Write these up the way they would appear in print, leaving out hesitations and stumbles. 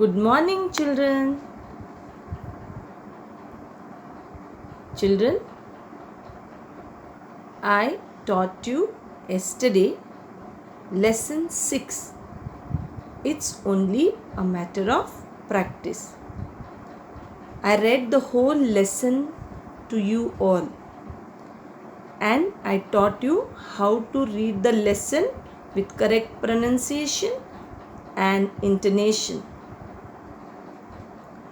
Good morning, children. Children, I taught you yesterday lesson 6. It's only a matter of practice. I read the whole lesson to you all and I taught you how to read the lesson with correct pronunciation and intonation.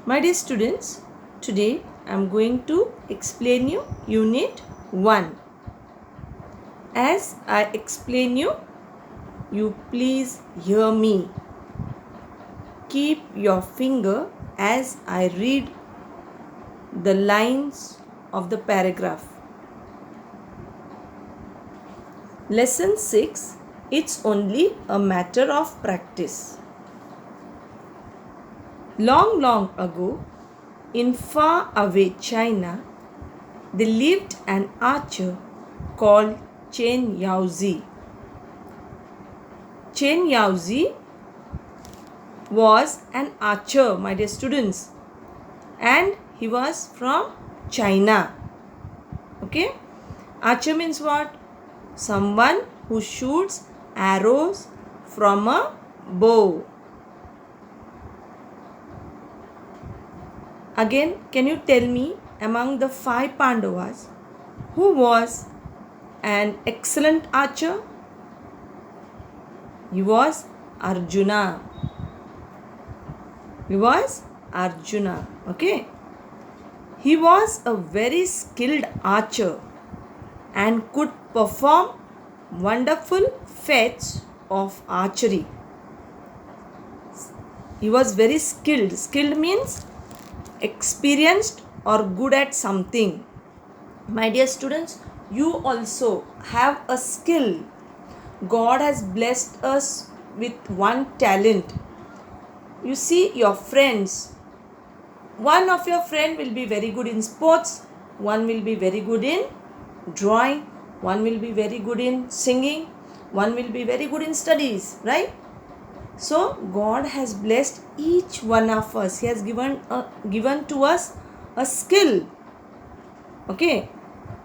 My dear students, today I am going to explain you Unit 1. As I explain you, you please hear me. Keep your finger as I read the lines of the paragraph. Lesson 6. It's only a matter of practice. Long, long ago, in far away China, there lived an archer called Chen Yaozi. Chen Yaozi was an archer, my dear students, and he was from China. Okay? Archer means what? Someone who shoots arrows from a bow. Again, can you tell me among the 5 Pandavas who was an excellent archer? He was Arjuna. Okay? He was a very skilled archer and could perform wonderful feats of archery. He was very skilled. Skilled means experienced or good at something. My dear students, you also have a skill. God has blessed us with one talent. You see your friends. One of your friend will be very good in sports. One will be very good in drawing. One will be very good in singing. One will be very good in studies, right? So God has blessed each one of us. He has given to us a skill. Okay?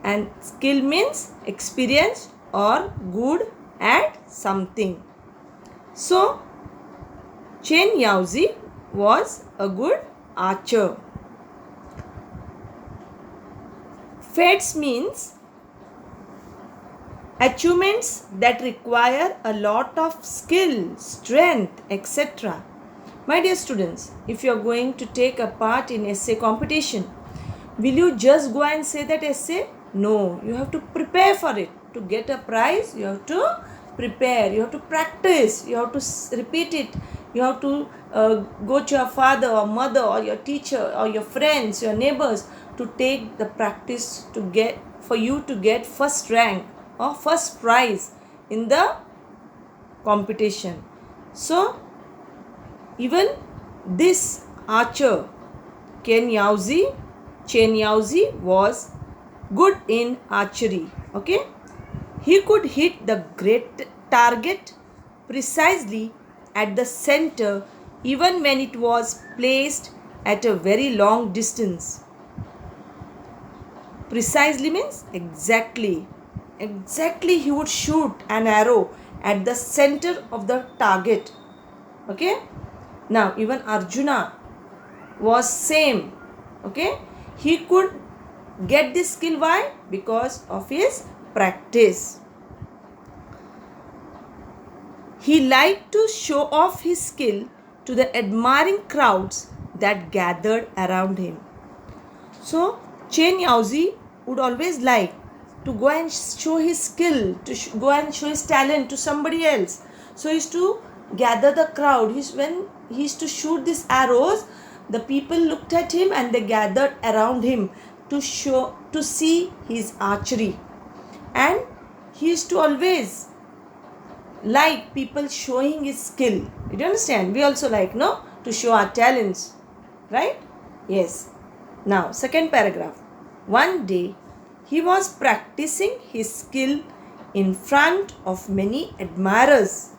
And skill means experience or good at something. So Chen Yaozi was a good archer. Fates means achievements that require a lot of skill, strength, etc. My dear students, if you are going to take a part in essay competition, will you just go and say that essay? No, you have to prepare for it. To get a prize, you have to prepare, you have to practice, you have to repeat it, you have to go to your father or mother or your teacher or your friends, your neighbors to take the practice to get for you to get first rank or first prize in the competition. So even this archer Chen Yaozi was good in archery. Okay, he could hit the great target precisely at the center even when it was placed at a very long distance. Precisely means exactly. Exactly he would shoot an arrow at the center of the target. Okay. Now even Arjuna was same. Okay. He could get this skill. Why? Because of his practice. He liked to show off his skill to the admiring crowds that gathered around him. So Chen Yaozi would always like to go and show his skill, to go and show his talent to somebody else. So he used to gather the crowd. When he used to shoot these arrows, the people looked at him and they gathered around him to see his archery. And he used to always like people showing his skill. You understand? We also like, no, to show our talents, right? Yes. Now, second paragraph. One day, he was practicing his skill in front of many admirers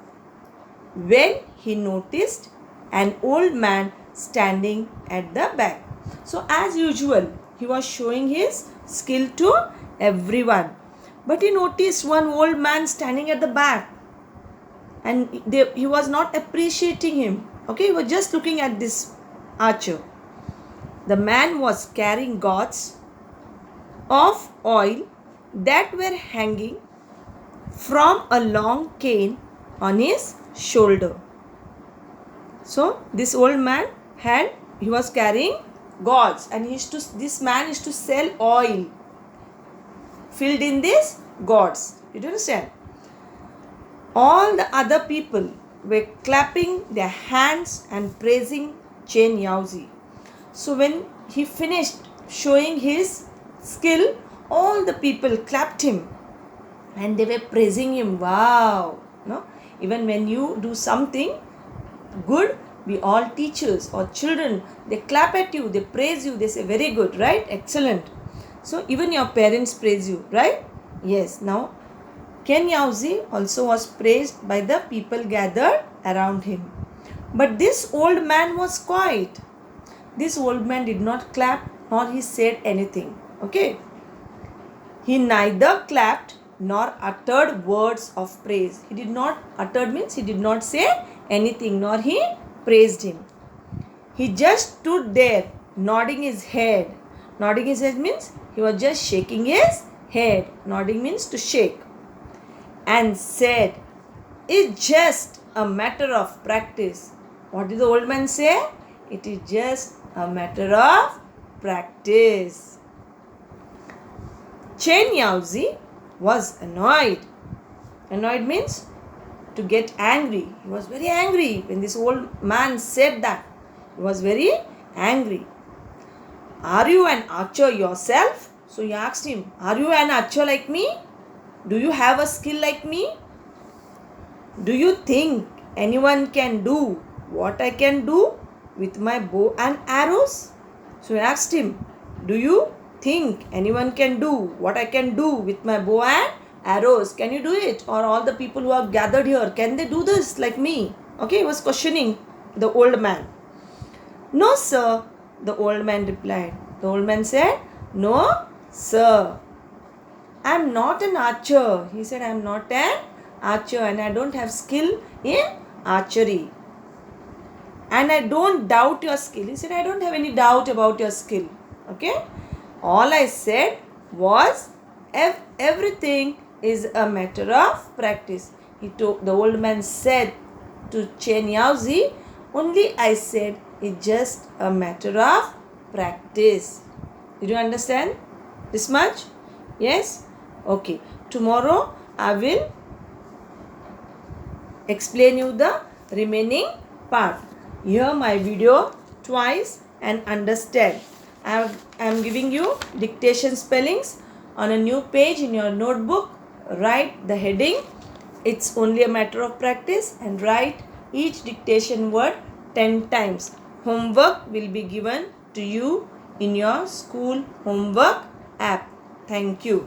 when he noticed an old man standing at the back. So as usual, he was showing his skill to everyone. But he noticed one old man standing at the back, and he was not appreciating him. Okay, he was just looking at this archer. The man was carrying gourds of oil that were hanging from a long cane on his shoulder. So this old man he was carrying gourds, and this man used to sell oil filled in these gourds. You understand? All the other people were clapping their hands and praising Chen Yaozi. So when he finished showing his skill, all the people clapped him and they were praising him. Wow! No? Even when you do something good, we all teachers or children, they clap at you, they praise you, they say very good, right? Excellent. So even your parents praise you, right? Yes. Now Chen Yaozi also was praised by the people gathered around him. But this old man was quiet. This old man did not clap nor he said anything. Okay. He neither clapped nor uttered words of praise. He did not uttered means he did not say anything nor he praised him. He just stood there nodding his head. Nodding his head means he was just shaking his head. Nodding means to shake. And said, "It's just a matter of practice." What did the old man say? It is just a matter of practice. Chen Yaozi was annoyed. Annoyed means to get angry. He was very angry when this old man said that. He was very angry. "Are you an archer yourself?" So he asked him, "Are you an archer like me? Do you have a skill like me? Do you think anyone can do what I can do with my bow and arrows?" So he asked him, "Do you think anyone can do what I can do with my bow and arrows? Can you do it? Or all the people who are gathered here, can they do this like me?" Okay, he was questioning the old man. "No, sir," the old man replied. The old man said, "No, sir. I am not an archer." He said, "I am not an archer and I don't have skill in archery. And I don't doubt your skill." He said, "I don't have any doubt about your skill. Okay. All I said was everything is a matter of practice." The old man said to Chen Yaozi, "Only I said it's just a matter of practice." Did you understand this much? Yes? Okay. Tomorrow I will explain you the remaining part. Hear my video twice and understand. I am giving you dictation spellings on a new page in your notebook. Write the heading, "It's only a matter of practice," and write each dictation word 10 times. Homework will be given to you in your school homework app. Thank you.